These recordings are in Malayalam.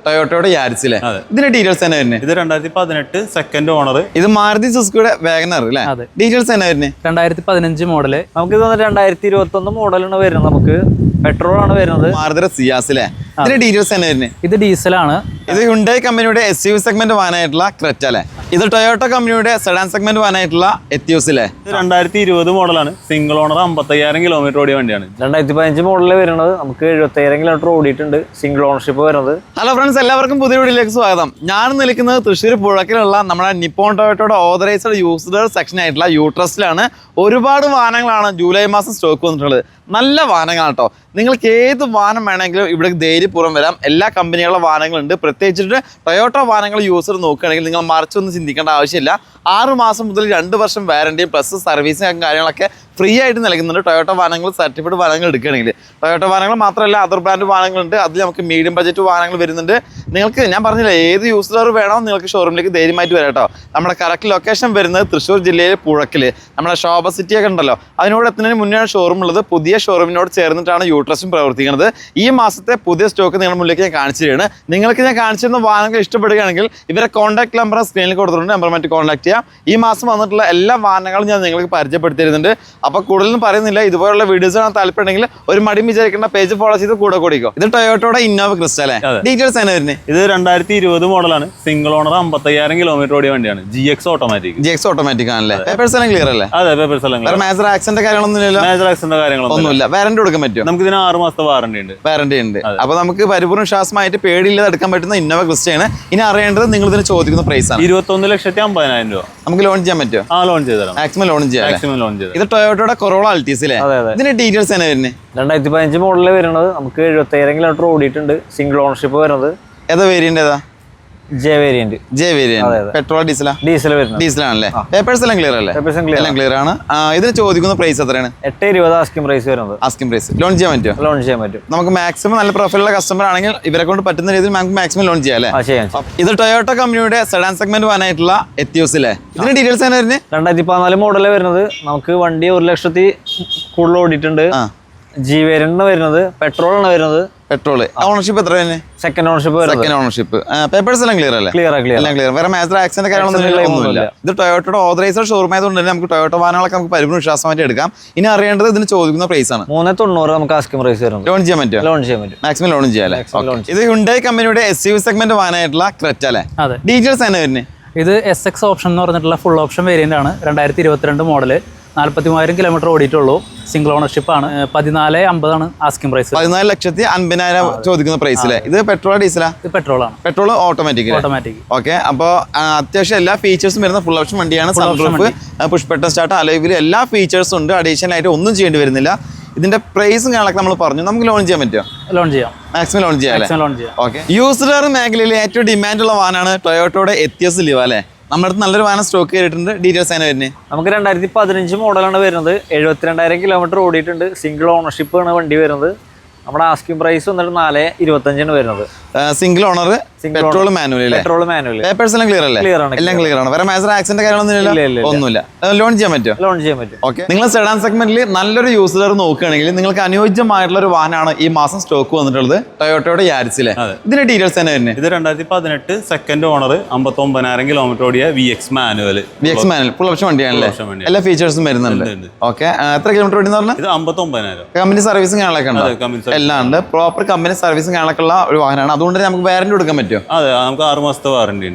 ടൊയോട്ടയുടെ യാരിസ് അല്ലേ? ഇതിന്റെ ഡീറ്റെയിൽസ് തന്നെ വരുന്നത്? ഇത് 2018 സെക്കൻഡ് ഓണർ. ഇത് മാരുതി സുസുക്കിയുടെ വാഗനർ അല്ലേ? ഡീറ്റെയിൽസ് തന്നെ വരുന്നത്? 2015 മോഡല്. നമുക്ക് 2021 മോഡലാണ് വരുന്നത്. നമുക്ക് പെട്രോൾ ആണ് വരുന്നത്. മാരുതി സിയാസ് അല്ലേ? ഇതിന്റെ ഡീറ്റെയിൽസ് തന്നെ വരുന്നത്? ഇത് ഡീസലാണ്. ഇത് ഹ്യുണ്ടായി കമ്പനിയുടെ SUV സെഗ്മെന്റ് വാനായിട്ടുള്ള ക്രെറ്റ അല്ലേ? ഇത് ടൊയോട്ട കമ്പനിയുടെ സെഡാൻ സെഗ്മെന്റ് വാനായിട്ടുള്ള എത്തിയോസ് അല്ലേ? ഇത് 2020 മോഡലാണ്. സിംഗിൾ ഓണർ, 55,000 കിലോമീറ്റർ ഓടിയ വണ്ടിയാണ്. 2015 മോഡലിൽ വരുന്നത്. നമുക്ക് 70,000 കിലോമീറ്റർ ഓടിയിട്ടുണ്ട്. സിംഗിൾ ഓണർഷിപ്പ് വരുന്നത്. ഹലോ ഫ്രണ്ട്സ്, എല്ലാവർക്കും പുതിയ വീഡിയോയിലേക്ക് സ്വാഗതം. ഞാൻ നിൽക്കുന്നത് തൃശ്ശൂർ പുഴക്കിലുള്ള നമ്മുടെ നിപ്പോൺ ടൊയോട്ടയുടെ ഓതറൈസ്ഡ് യൂസ്ഡ് സെക്ഷൻ ആയിട്ടുള്ള യൂട്രസ്റ്റിലാണ്. ഒരുപാട് വാഹനങ്ങളാണ് ജൂലൈ മാസം സ്റ്റോക്ക് വന്നിട്ടുള്ളത്. നല്ല വാഹനങ്ങളാണ് കേട്ടോ. നിങ്ങൾക്ക് ഏത് വാഹനം വേണമെങ്കിലും ഇവിടെ ധൈര്യപൂർവ്വം വരാം. എല്ലാ കമ്പനികളുടെ വാഹനങ്ങളുണ്ട്. പ്രത്യേകിച്ചിട്ട് ടൊയോട്ട വാഹനങ്ങൾ യൂസർ നോക്കുകയാണെങ്കിൽ നിങ്ങൾ മറിച്ചൊന്നും ചിന്തിക്കേണ്ട ആവശ്യമില്ല. 6 മാസം മുതൽ 2 വർഷം വാറണ്ടിയും പ്ലസ് സർവീസും കാര്യങ്ങളൊക്കെ ഫ്രീ ആയിട്ട് നൽകുന്നുണ്ട്. ടൊയോട്ട വാഹനങ്ങൾ, സർട്ടിഫൈഡ് വാഹനങ്ങൾ എടുക്കുകയാണെങ്കിൽ. ടൊയോട്ട വാഹനങ്ങൾ മാത്രമല്ല, അതർ ബ്രാൻഡ് വാഹനങ്ങളുണ്ട്. അതിൽ നമുക്ക് മീഡിയം ബഡ്ജറ്റ് വാഹനങ്ങൾ വരുന്നുണ്ട്. നിങ്ങൾക്ക് ഞാൻ പറഞ്ഞില്ല, ഏത് യൂസർ വേണോ നിങ്ങൾക്ക് ഷോറൂമിലേക്ക് ധൈര്യമായിട്ട് വരാം കേട്ടോ. നമ്മുടെ കറക്റ്റ് ലൊക്കേഷൻ വരുന്നത് തൃശ്ശൂർ ജില്ലയിലെ പുഴക്കിൽ നമ്മുടെ ശോഭ സിറ്റിയൊക്കെ ഉണ്ടല്ലോ, അതിനോട് എത്തുന്നതിന് മുന്നേ ഷോറൂം ഉള്ളത്. പുതിയ ഷോറൂമിനോട് ചേർന്നിട്ടാണ് യൂട്രസും പ്രവർത്തിക്കുന്നത്. ഈ മാസത്തെ പുതിയ സ്റ്റോക്ക് നിങ്ങളുടെ മുന്നിലേക്ക് ഞാൻ കാണിച്ചു തരികയാണ്. നിങ്ങൾക്ക് ഞാൻ കാണിച്ചിരുന്ന വാഹനങ്ങൾ ഇഷ്ടപ്പെടുകയാണെങ്കിൽ ഇവരെ കോൺടാക്ട് നമ്പർ സ്ക്രീനിൽ കൊടുത്തിട്ടുണ്ട്. നമ്പർ മറ്റ് കോൺടാക്ട് ചെയ്യാം. ഈ മാസം വന്നിട്ടുള്ള എല്ലാ വാഹനങ്ങളും ഞാൻ നിങ്ങൾക്ക് പരിചയപ്പെടുത്തി തരുന്നുണ്ട്. അപ്പോൾ കൂടുതലൊന്നും പറയുന്നില്ല. ഇതുപോലുള്ള വീഡിയോസ് ആണ് താല്പര്യമുണ്ടെങ്കിൽ ഒരു മടിയും വിചാരിക്കേണ്ട, പേജ് ഫോളോ ചെയ്ത് കൂടെ കൂടിക്കോ. ഇത് ടൊയോട്ടയുടെ ഇന്നോവ ക്രിസ്റ്റ അല്ലേ? ഡീറ്റെയിൽസ് തന്നെ വരുന്നത്? ഇത് 2020 മോഡലാണ്. സിംഗിൾ ഓണർ, 55,000 കിലോമീറ്റർ ഓടിയ വണ്ടിയാണ്. GX ഓട്ടോമാറ്റിക് ആണല്ലേ? പേപ്പേഴ്സ് എല്ലാം ക്ലിയർ അല്ലേ? അതെ, പേപ്പേഴ്സ് എല്ലാം ക്ലിയർ. മേജർ ആക്സിഡന്റ് കാര്യങ്ങളൊന്നുമില്ല? മേജർ ആക്സിഡന്റ് കാര്യങ്ങളൊന്നുമില്ല. വാറണ്ടി കൊടുക്കാൻ പറ്റുമോ? നമുക്ക് ഇതിന് 6 മാസത്തെ വാറണ്ടി ഉണ്ട്. അപ്പൊ നമുക്ക് പരിപൂർണ്ണ വിശ്വാസമായിട്ട് പേടിയില്ലാതെ എടുക്കാൻ പറ്റുന്ന ഇന്നോവ ക്രിസ്റ്റയാണ്. ഇനി അറിയേണ്ടത് നിങ്ങൾ ഇതിന് ചോദിക്കുന്ന പ്രൈസ് ആണ്. 21,50,000 രൂപ. നമുക്ക് ലോൺ ചെയ്യാൻ പറ്റുമോ? ലോൺ ചെയ്തു. മാക്സിമം ലോൺ ചെയ്യാം. ഇത് ടൊയോട്ടയുടെ കൊറോള അൾട്ടീസ് അല്ലേ? ഇതിന്റെ ഡീറ്റെയിൽസ് തന്നെ വരുന്നത്? 2015 മോഡലിൽ വരുന്നത്. നമുക്ക് 70,000 കിലോമീറ്റർ ഓടിയിട്ടുണ്ട്. സിംഗിൾ ഓണർഷിപ്പ് വരുന്നത്. ഏതാ വേരിയന്റ്? ഏതാ? J variant. പെട്രോൾ ഡീസലാ? ഡീസലാണല്ലേ? പേപ്പേഴ്സ് എല്ലാം ക്ലിയർ അല്ലേ? എല്ലാം ക്ലിയർ ആണ്. ഇതിന് ചോദിക്കുന്ന പ്രൈസ് എത്രയാണ്? 820 ആസ്കിംഗ് പ്രൈസ് വരുന്നത്. Asking price. ലോൺ ചെയ്യാൻ പറ്റുമോ? ലോൺ ചെയ്യാൻ പറ്റും. നമുക്ക് മാക്സിമം നല്ല പ്രൊഫൈലുള്ള കസ്റ്റമർ ആണെങ്കിൽ ഇവരെ കൊണ്ട് പറ്റുന്ന രീതിയിൽ നമുക്ക് മാക്സിമം ലോൺ ചെയ്യാം അല്ലേ? ഇത് ടൊയോട്ട കമ്പനിയുടെ സെഡാൻ സെഗ്മെന്റ് വാനായിട്ടുള്ള എത്തിയോസ് അല്ലേ? ഇതിന്റെ ഡീറ്റെയിൽസ് തന്നെ വരുന്നത്? 2014 മോഡലിൽ വരുന്നത്. നമുക്ക് വണ്ടി 1,00,000 കൂടുതൽ ഓടിയിട്ടുണ്ട്. ജി വേരിയന്റ് വരുന്നത്. പെട്രോൾ ആണ് വരുന്നത്. പെട്രോൾ. ഓണർഷിപ്പ് എത്ര? Second ownership. പേപ്പേഴ്സ് എല്ലാം ക്ലിയർ അല്ലേ? എല്ലാം ക്ലിയർ. വേറെ മേജർ ആക്സിഡന്റ് കാര്യങ്ങളൊന്നുമില്ല. ഇത് ടൊയോട്ടയുടെ ഓതറൈസ്ഡ് ഷോറൂം ആയതുകൊണ്ട് തന്നെ നമുക്ക് ടൊയോട്ട വാഹനങ്ങളൊക്കെ നമുക്ക് പരിപൂർണ്ണ വിശ്വാസമായിട്ട് എടുക്കാം. ഇനി അറിയേണ്ടത് ഇതിന് ചോദിക്കുന്ന പ്രൈസ് ആണ്. 390 നമുക്ക് ആസ്കിംഗ് പ്രൈസ് വരുന്നത്. ലോൺ ചെയ്യാൻ പറ്റുമോ? ലോൺ ചെയ്യാൻ പറ്റും. മാക്സിമം ലോൺ ചെയ്യാം. ഇത് ഹ്യുണ്ടായി കമ്പനിയുടെ SUV സെഗ്മെന്റ് വാഹനമായിട്ടുള്ള ക്രെറ്റ അല്ലേ? ഡീറ്റെയിൽസ് തന്നെ വരുന്നത്? ഇത് SX ഓപ്ഷൻ എന്ന് പറഞ്ഞിട്ടുള്ള ഫുൾ ഓപ്ഷൻ വേരിയന്റ് ആണ്. 2022 മോഡല്. 43,000 കിലോമീറ്റർ ഓടിയിട്ടുള്ളൂ. സിംഗിൾ ഓണർഷിപ്പ് ആണ്. 14,50,000 ആസ്കിംഗ് പ്രൈസ്. 14,50,000 ചോദിക്കുന്ന പ്രൈസ് അല്ലേ? ഇത് പെട്രോൾ ഡീസലാ? ഇത് പെട്രോൾ ആണ്. Petrol automatic. ഓക്കെ. അപ്പോൾ അത്യാവശ്യം എല്ലാ ഫീച്ചേഴ്സും വരുന്ന ഫുൾ ഓപ്ഷൻ വണ്ടിയാണ്. Sunroof, push button start, alloy wheel, എല്ലാ ഫീച്ചേഴ്സും ഉണ്ട്. അഡീഷണൽ ആയിട്ട് ഒന്നും ചെയ്യേണ്ടി വരുന്നില്ല. ഇതിന്റെ പ്രൈസും കാണാൻ നമ്മൾ പറഞ്ഞു. നമുക്ക് ലോൺ ചെയ്യാൻ പറ്റുമോ? ലോൺ ചെയ്യാം. മാക്സിമം ലോൺ ചെയ്യാം. ഓക്കെ. യൂസ്ഡ് കാർ മേഖലയിൽ ഏറ്റവും ഡിമാൻഡുള്ള വാഹനമാണ് ടൊയോട്ടയുടെ എത്തിയോസ് ലിവ അല്ലേ? നമ്മുടെ അടുത്ത് നല്ലൊരു വാഹനം സ്റ്റോക്ക് ചെയ്തിട്ടുണ്ട്. ഡീറ്റെയിൽസ് ആണ് വരുന്നത്? നമുക്ക് 2015 മോഡലാണ് വരുന്നത്. 72,000 കിലോമീറ്റർ ഓടിയിട്ടുണ്ട്. സിംഗിൾ ഓണർഷിപ്പ് ആണ് വണ്ടി വരുന്നത്. നമ്മുടെ ആസ്കിംഗ് പ്രൈസ് വന്നിട്ട് 425 വരുന്നത്. Single owner, petrol manual. Papers എല്ലാം ക്ലിയർ അല്ലേ? എല്ലാം ക്ലിയർ ആണ്. വേറെ മേജർ ആക്സിഡന്റ് കാര്യങ്ങളൊന്നുമില്ല. ലോൺ ചെയ്യാൻ പറ്റുമോ? ലോൺ ചെയ്യാൻ പറ്റും. ഓക്കെ. നിങ്ങൾ സെഡാൻ സെഗ്മെന്റിൽ നല്ലൊരു യൂസർ നോക്കുകയാണെങ്കിൽ നിങ്ങൾക്ക് അനുയോജ്യമായിട്ടുള്ള ഒരു വാഹനമാണ് ഈ മാസം സ്റ്റോക്ക് വന്നിട്ടുള്ളത്. ടൊയോട്ടയുടെ യാരിസിലെ. ഇതിന്റെ ഡീറ്റെയിൽസ് തന്നെ വരുന്നത്? ഇത് 2018 സെക്കൻഡ് ഓണർ, 59,000 കിലോമീറ്റർ ഓടിയ VX മാനുവൽ. ഫുൾ ഓപ്ഷൻ വണ്ടിയാണല്ലേ? എല്ലാ ഫീച്ചേഴ്സും വരുന്നുണ്ട്. ഓക്കെ. എത്ര കിലോമീറ്റർ ഓടി എന്ന് പറഞ്ഞാൽ? ഇത് 59,000. കമ്പനി സർവീസും കാണാനൊക്കെ ഉണ്ട്. എല്ലാം ഉണ്ട്. പ്രോപ്പർ കമ്പനി സർവീസും കാണാനൊക്കെ ഉള്ള ഒരു വാഹനമാണ്. അതുകൊണ്ട് നമുക്ക് വാറണ്ടി കൊടുക്കാൻ പറ്റുമോ? അതെ, നമുക്ക് 6 മാസത്തെ വാറണ്ടി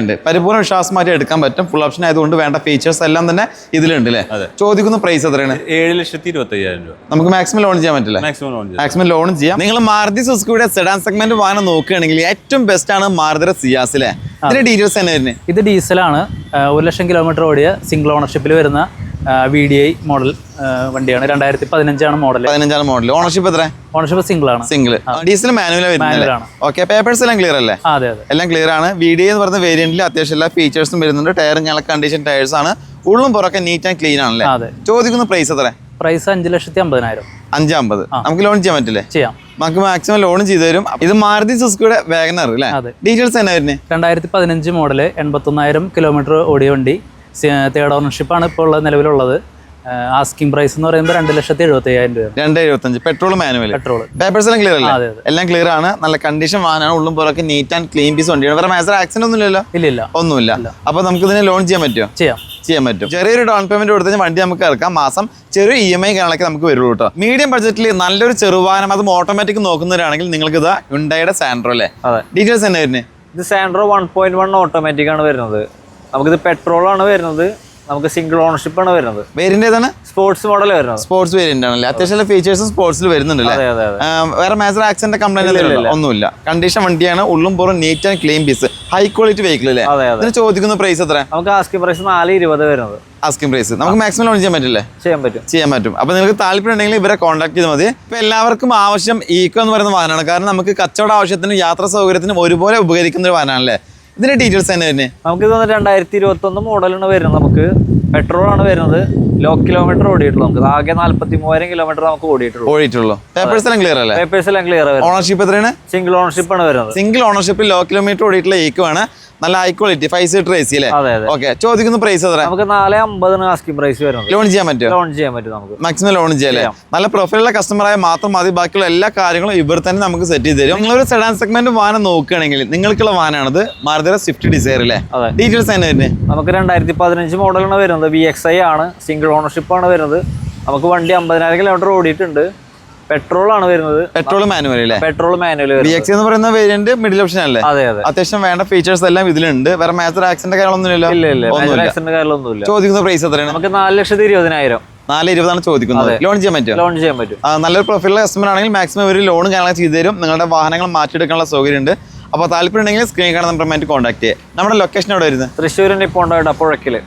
ഉണ്ട്. പരിപൂർണ്ണ വിശ്വാസമായിട്ട് എടുക്കാൻ പറ്റും. ഫുൾ ഓപ്ഷൻ ആയതുകൊണ്ട് വേണ്ട ഫീച്ചേഴ്സ് എല്ലാം തന്നെ ഇതിലുണ്ട് അല്ലേ? ചോദിക്കുന്ന പ്രൈസ് എത്രയാണ്? 7,25,000 രൂപ. നമുക്ക് മാക്സിമം ലോൺ ചെയ്യാൻ പറ്റില്ല? മാക്സിമം ലോൺ ചെയ്യാം. നിങ്ങൾ മാരുതി സുസുക്കിയുടെ സെഡാൻ സെഗ്മെന്റ് വാഹനം നോക്കുകയാണെങ്കിൽ ഏറ്റവും ബെസ്റ്റ് ആണ് മാരുതി സിയാസ് അല്ലേ? ഇതിന്റെ ഡീറ്റെയിൽസ് തന്നെ വരുന്നത്? ഇത് ഡീസലാണ്. 1,00,000 കിലോമീറ്റർ ഓടിയ സിംഗിൾ ഓണർഷിപ്പിൽ വരുന്ന VDI മോഡൽ വണ്ടിയാണ്. 2015 മോഡൽ. ഓണർഷിപ്പ് എത്ര? Ownership single. ഡീസൽ മാനുവൽ വരുന്നത്. ഓക്കെ. പേപ്പേഴ്സ് എല്ലാം ക്ലിയർ അല്ലേ? എല്ലാം ക്ലിയർ ആണ്. VDI എന്ന് പറയുന്ന വേരിയന്റിൽ അത്യാവശ്യം എല്ലാ ഫീച്ചേഴ്സും വരുന്നുണ്ട്. ടയറും ഞങ്ങൾ കണ്ടീഷൻ ടയേഴ്സ് ആണ്. ഉള്ളും പുറക്കെ നീറ്റ് ആൻഡ് ക്ലീൻ ആണല്ലേ? ചോദിക്കുന്ന പ്രൈസ് എത്ര? പ്രൈസ് 5,50,000. 550. നമുക്ക് ലോൺ ചെയ്യാൻ പറ്റില്ലേ? ചെയ്യാം. നമുക്ക് മാക്സിമം ലോൺ ചെയ്തു തരും. ഇത് മാരുതി സുസുക്കിയുടെ വാഗനർ അല്ലേ? ഡീറ്റെയിൽസ് തന്നെ വരുന്നത്? 2015 മോഡല്. 81,000 കിലോമീറ്റർ ഓടിയ വണ്ടി. തേർഡ് ഓണർഷിപ്പാണ് ഇപ്പോൾ നിലവിലുള്ളത്. ആസ്കിംഗ് പ്രൈസ് എന്ന് പറയുമ്പോൾ 2,75,000 രൂപ. 2,75,000 പെട്രോൾ മാനുവൽ. പെട്രോൾ. പേപ്പേഴ്സ് എല്ലാം ക്ലിയർ അല്ലേ? അതെ, അതെ. എല്ലാം ക്ലിയർ ആണ്. നല്ല കണ്ടീഷൻ വാഹനമാണ്. ഉള്ളും പുറമൊക്കെ നീറ്റ് ആൻഡ് ക്ലീൻ പീസ് വണ്ടിയാണ്. വേറെ മേജർ ആക്സിഡന്റ് ഒന്നും ഇല്ലല്ലോ? ഇല്ല. ഒന്നുമില്ല. അപ്പൊ നമുക്ക് ഇതിനെ ലോൺ ചെയ്യാൻ പറ്റുമോ? ചെയ്യാൻ പറ്റും. ചെറിയൊരു ഡൗൺ പേയ്മെന്റ് കൊടുത്താൽ വണ്ടി നമുക്ക് ഇറക്കാം. മാസം ചെറിയ EMI കാണാനൊക്കെ നമുക്ക് വരുള്ളൂ കേട്ടോ. മീഡിയം ബഡ്ജറ്റിൽ നല്ലൊരു ചെറുവാഹനം, അതും ഓട്ടോമാറ്റിക് നോക്കുന്നവരാണെങ്കിൽ നിങ്ങൾക്ക് ഇത് ഹ്യുണ്ടായിയുടെ സാൻഡ്രോ അല്ലേ? ഡീറ്റെയിൽസ് തന്നെ വരുന്നത്. ഇത് സാൻഡ്രോ 1.1 ഓട്ടോമാറ്റിക് ആണ് വരുന്നത്. നമുക്കിത് പെട്രോൾ ആണ് വരുന്നത്. നമുക്ക് സിംഗിൾ ഓണർഷിപ്പ് ആണ് വരുന്നത്. വേരിയന്റ് ഏതാണ്? സ്പോർട്സ് മോഡൽ വരുന്നത്. സ്പോർട്സ് വേരിയന്റ് ആണല്ലേ? അത്യാവശ്യം ഫീച്ചേഴ്സും സ്പോർട്സിൽ വരുന്നുണ്ടല്ലേ? വേറെ മേജർ ആക്സിഡന്റ് കംപ്ലൈന്റ് ഒന്നുമില്ല. കണ്ടീഷൻ വണ്ടിയാണ്. ഉള്ളും പുറം neat and clean piece, high quality vehicle അല്ലേ? ഇതിന് ചോദിക്കുന്ന പ്രൈസ് എത്ര? നമുക്ക് ആസ്കിംഗ് പ്രൈസ് 4,20 വരുന്നത്. Asking price. നമുക്ക് മാക്സിമം ലോൺ ചെയ്യാൻ പറ്റില്ലേ? ചെയ്യാൻ പറ്റും. അപ്പൊ നിങ്ങൾക്ക് താല്പര്യം ഉണ്ടെങ്കിൽ ഇവരെ കോൺടാക്ട് ചെയ്താൽ മതി. ഇപ്പൊ എല്ലാവർക്കും ആവശ്യം ഈക്കോ എന്ന് പറയുന്ന വാഹനമാണ്. കാരണം നമുക്ക് കച്ചവട ആവശ്യത്തിനും യാത്രാ സൗകര്യത്തിനും ഒരുപോലെ ഉപകരിക്കുന്ന ഒരു വാഹനമാണല്ലേ? ഇതിന്റെ ഡീറ്റെയിൽസ് തന്നെ തന്നെ. നമുക്ക് ഇത് 2021 മോഡലാണ് വരുന്നത്. നമുക്ക് പെട്രോൾ ആണ് വരുന്നത്. ലോ കിലോമീറ്റർ ഓടിയിട്ടുള്ളൂ. നമുക്ക് ആകെ 43,000 കിലോമീറ്റർ നമുക്ക് ഓടിയിട്ടുള്ളൂ. പേപ്പേഴ്സ് എല്ലാം ക്ലിയർ അല്ലേ? പേപ്പേഴ്സ് എല്ലാം ക്ലിയർ. ഓണർഷിപ്പ് എത്രയാണ്? സിംഗിൾ ഓണർഷിപ്പ് ആണ് വരുന്നത്. സിംഗിൾ ഓണർഷിപ്പിൽ ലോ കിലോമീറ്റർ ഓടിയിട്ടുള്ള ഈക്കോ ആണ്. നല്ല ഹൈ ക്വാളിറ്റി 5 സീറ്റർ AC അല്ലേ? ഓക്കെ. ചോദിക്കുന്ന പ്രൈസ് എത്ര? നമുക്ക് 4,50 ആസ്കിംഗ് പ്രൈസ് വരുന്നത്. ലോൺ ചെയ്യാൻ പറ്റും? ലോൺ ചെയ്യാൻ പറ്റും. നമുക്ക് മാക്സിമം ലോൺ ചെയ്യാല്ലേ? നല്ല പ്രൊഫൈലുള്ള കസ്റ്റമറായ മാത്രം മതി. ബാക്കിയുള്ള എല്ലാ കാര്യങ്ങളും ഇവർ തന്നെ നമുക്ക് സെറ്റ് ചെയ്ത് തരും. നിങ്ങളൊരു സെഡാൻ സെഗ്മെന്റ് വാഹനം നോക്കുകയാണെങ്കിൽ നിങ്ങൾക്കുള്ള വാഹനമാണത് മാരുതിയുടെ സ്വിഫ്റ്റ് ഡിസയർ അല്ലേ? ഡീറ്റെയിൽസ് തന്നെ വരുന്നത്. നമുക്ക് 2015 മോഡലാണ് വരുന്നത്. VXI ആണ്. സിംഗിൾ ഓണർഷിപ്പ് ആണ് വരുന്നത്. നമുക്ക് വണ്ടി 50,000 കിലോമീറ്റർ ഓടിയിട്ടുണ്ട്. പെട്രോൾ ആണ് വരുന്നത്. പെട്രോൾ മാനുവൽ അല്ലേ? Petrol manual. VXI എന്ന് പറയുന്ന വേരിയന്റ് മിഡിൽ ഓപ്ഷൻ അല്ലേ? അത്യാവശ്യം വേണ്ട ഫീച്ചേഴ്സ് എല്ലാം ഇതിലുണ്ട്. വേറെ മേജർ ആക്സിഡന്റ് കാര്യങ്ങളൊന്നുമില്ലല്ലോ? ഇല്ല. ചോദിക്കുന്ന പ്രൈസ് എത്രയാണ്? നമുക്ക് 4,20,000. 4,20,000 ചോദിക്കുന്നത്. ലോൺ ചെയ്യാൻ പറ്റും? ലോൺ ചെയ്യാൻ പറ്റും. നല്ലൊരു പ്രൊഫൈലുള്ള കസ്റ്റമർ ആണെങ്കിൽ മാക്സിമം ഒരു ലോൺ കാര്യങ്ങൾ ചെയ്തു തരും. നിങ്ങളുടെ വാഹനങ്ങൾ മാറ്റിയെടുക്കാനുള്ള സൗകര്യം ഉണ്ട്. അപ്പോൾ താല്പര്യം ഉണ്ടെങ്കിൽ സ്ക്രീൻ കാണുന്ന നമ്പറുമായിട്ട് കോൺടാക്ട് ചെയ്യുക. നമ്മുടെ ലൊക്കേഷൻ എവിടെ വരുന്നത്? Thrissur Nippon Toyota Puzhakkal.